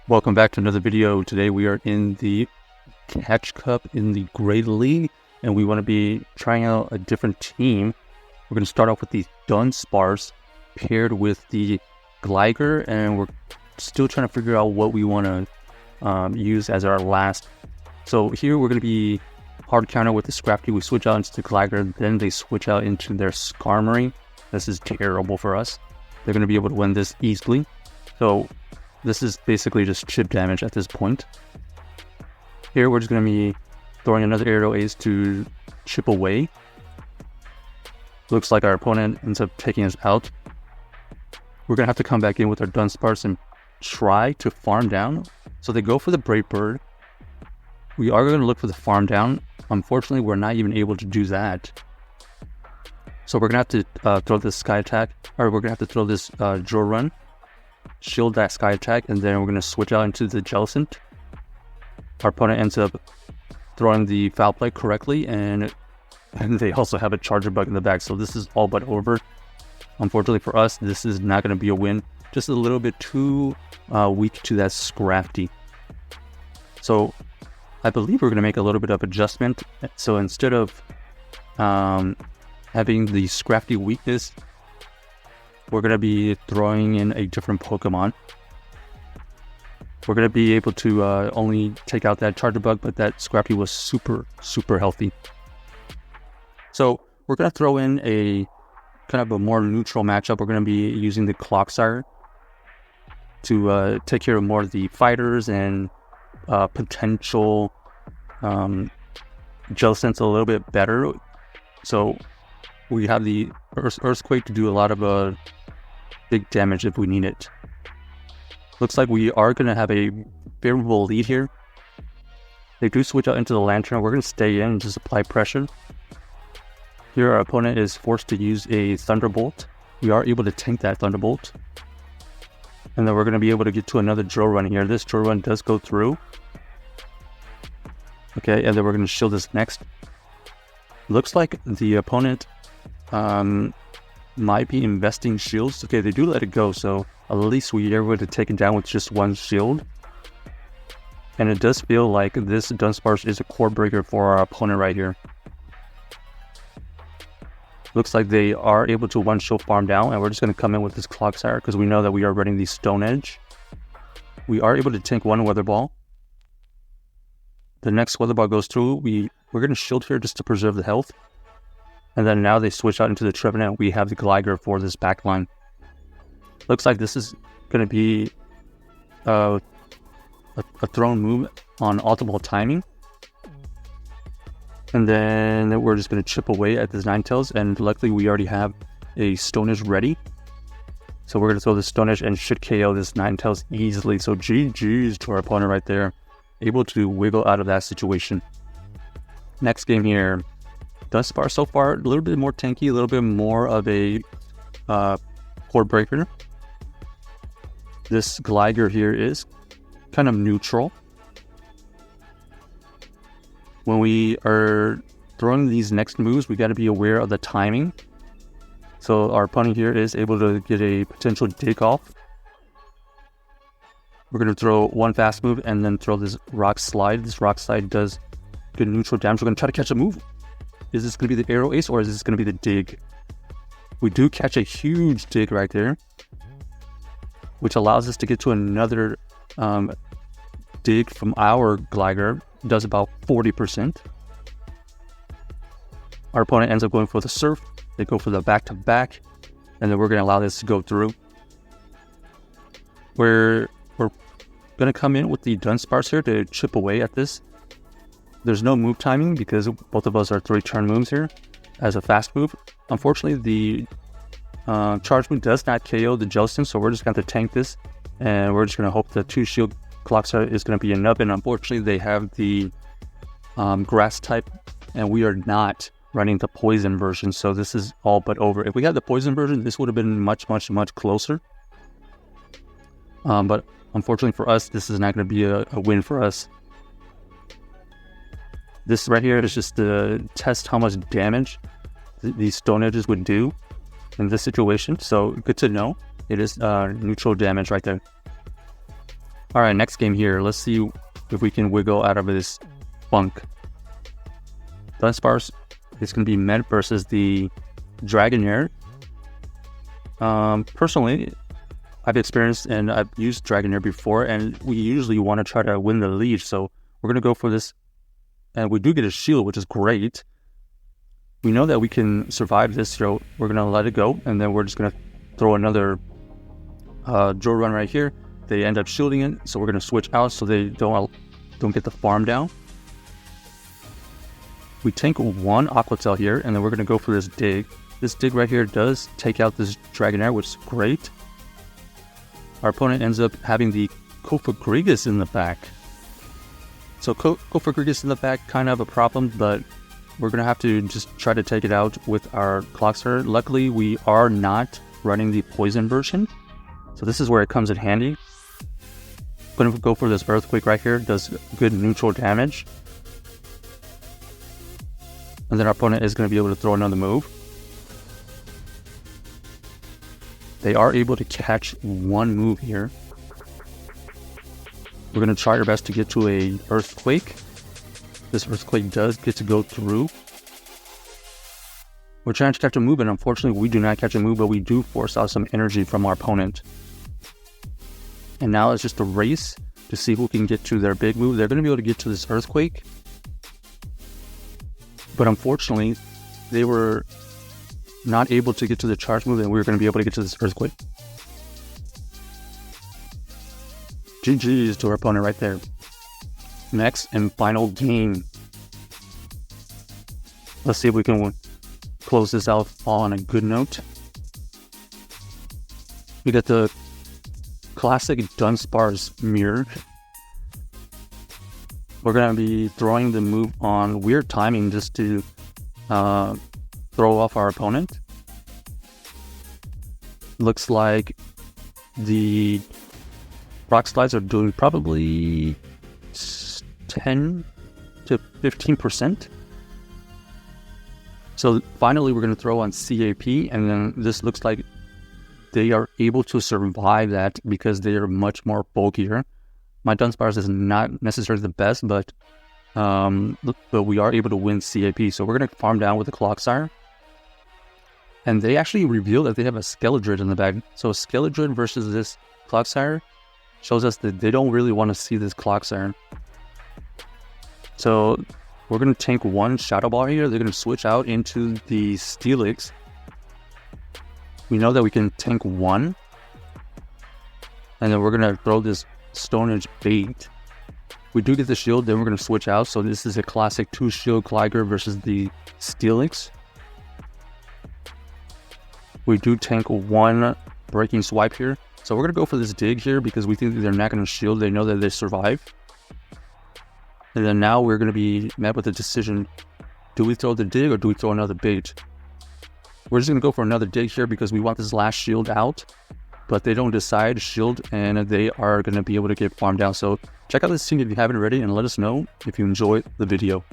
Welcome back to another video. Today we are in the Catch Cup in the Great League, and we want to be trying out a different team. We're going to start off with the Dunsparce paired with the Gligar, and we're still trying to figure out what we want to use as our last. So here we're going to be hard counter with the Scrafty. We switch out into the Gligar, then they switch out into their Skarmory. This is terrible for us. They're going to be able to win this easily. So this is basically just chip damage at this point. Here we're just going to be throwing another aerial ace to chip away. Looks like our opponent ends up taking us out. We're going to have to come back in with our Dunsparce and try to farm down. So they go for the Brave Bird. We are going to look for the farm down. Unfortunately, we're not even able to do that. So we're going to have to throw this Sky Attack, or we're going to have to throw this Drill Run. Shield that Sky Attack, and then we're going to switch out into the Jellicent. Our opponent ends up throwing the Foul Play correctly, and they also have a Charger Bug in the back, so this is all but over. Unfortunately for us, this is not going to be a win. Just a little bit too weak to that Scrafty. So I believe we're going to make a little bit of adjustment. So instead of having the Scrafty weakness, we're going to be throwing in a different Pokemon. We're going to be able to only take out that Charger Bug, but that Scrafty was super healthy. So we're going to throw in a kind of a more neutral matchup. We're going to be using the Clodsire to take care of more of the fighters and potential Jellicents a little bit better. So we have the Earthquake to do a lot of big damage if we need it. Looks like we are going to have a favorable lead here. They do switch out into the Lantern. We're going to stay in and just apply pressure. Here our opponent is forced to use a Thunderbolt. We are able to tank that Thunderbolt. And then we're going to be able to get to another Drill Run here. This Drill Run does go through. Okay, and then we're going to shield this next. Looks like the opponent might be investing shields. Okay, they do let it go, so at least we are able to take it down with just one shield. And it does feel like this Dunsparce is a core breaker for our opponent right here. Looks like they are able to one shield farm down, and we're just going to come in with this Clodsire because we know that we are running the Stone Edge. We are able to tank one Weather Ball. The next Weather Ball goes through. We're going to shield here just to preserve the health. And then now they switch out into the Trevenant. We have the Gligar for this backline. Looks like this is going to be a thrown move on optimal timing. And then we're just going to chip away at this Ninetales. And luckily we already have a Stone Edge ready. So we're going to throw the Stone Edge and should KO this Ninetales easily. So GG's to our opponent right there. Able to wiggle out of that situation. Next game here. Dunsparce so far, a little bit more tanky, a little bit more of a core breaker. This Gligar here is kind of neutral. When we are throwing these next moves, we got to be aware of the timing. So our opponent here is able to get a potential dig off. We're going to throw one fast move and then throw this Rock Slide. This Rock Slide does good neutral damage. We're going to try to catch a move. Is this going to be the Aerial Ace or is this going to be the Dig? We do catch a huge Dig right there, which allows us to get to another Dig from our Gligar. Does about 40%. Our opponent ends up going for the Surf. They go for the back-to-back, and then we're going to allow this to go through. We're going to come in with the Dunsparce here to chip away at this. There's no move timing because both of us are 3-turn moves here as a fast move. Unfortunately, the charge move does not KO the Jellicent, so we're just going to tank this. And we're just going to hope the 2-shield Clodsire is going to be enough. And unfortunately, they have the grass type, and we are not running the poison version. So this is all but over. If we had the poison version, this would have been much closer. But unfortunately for us, this is not going to be a win for us. This right here is just to test how much damage these Stone Edges would do in this situation. So good to know. It is neutral damage right there. All right, next game here. Let's see if we can wiggle out of this funk. Dunsparce is going to be met versus the Dragonair. Personally, I've experienced and I've used Dragonair before, and we usually want to try to win the lead. So we're going to go for this, and we do get a shield, which is great. We know that we can survive this, so we're going to let it go, and then we're just going to throw another Joe Run right here. They end up shielding it, so we're going to switch out so they don't get the farm down. We tank one Aqua Tail here, and then we're going to go for this dig. This dig right here does take out this Dragonair, which is great. Our opponent ends up having the Cofagrigus in the back. So Cofagrigus in the back, kind of a problem, but we're going to have to just try to take it out with our Clodsire. Luckily, we are not running the poison version, so this is where it comes in handy. I'm going to go for this Earthquake right here. It does good neutral damage. And then our opponent is going to be able to throw another move. They are able to catch one move here. We're going to try our best to get to a Earthquake. This Earthquake does get to go through. We're trying to catch a move, and unfortunately we do not catch a move, but we do force out some energy from our opponent. And now it's just a race to see who can get to their big move. They're going to be able to get to this Earthquake. But unfortunately, they were not able to get to the charge move, and we were going to be able to get to this Earthquake. GG's to our opponent right there. Next and final game. Let's see if we can close this out on a good note. We got the classic Dunsparce Mirror. We're going to be throwing the move on weird timing just to throw off our opponent. Looks like the rock slides are doing probably 10 to 15%. So finally we're going to throw on CAP, and then this looks like they are able to survive that because they are much more bulkier. My Dunsparce is not necessarily the best, but we are able to win CAP. So we're going to farm down with the Clodsire. And they actually reveal that they have a Skeledrid in the bag. So a Skeledrid versus this Clodsire shows us that they don't really want to see this Clodsire. So we're going to tank one Shadow Ball here. They're going to switch out into the Steelix. We know that we can tank one. And then we're going to throw this Stone Edge Bait. We do get the shield, then we're going to switch out. So this is a classic 2-shield Gligar versus the Steelix. We do tank one Breaking Swipe here. So we're going to go for this dig here because we think that they're not going to shield. They know that they survive. And then now we're going to be met with a decision. Do we throw the dig or do we throw another bait? We're just going to go for another dig here because we want this last shield out. But they don't decide shield, and they are going to be able to get farmed down. So check out this scene if you haven't already, and let us know if you enjoyed the video.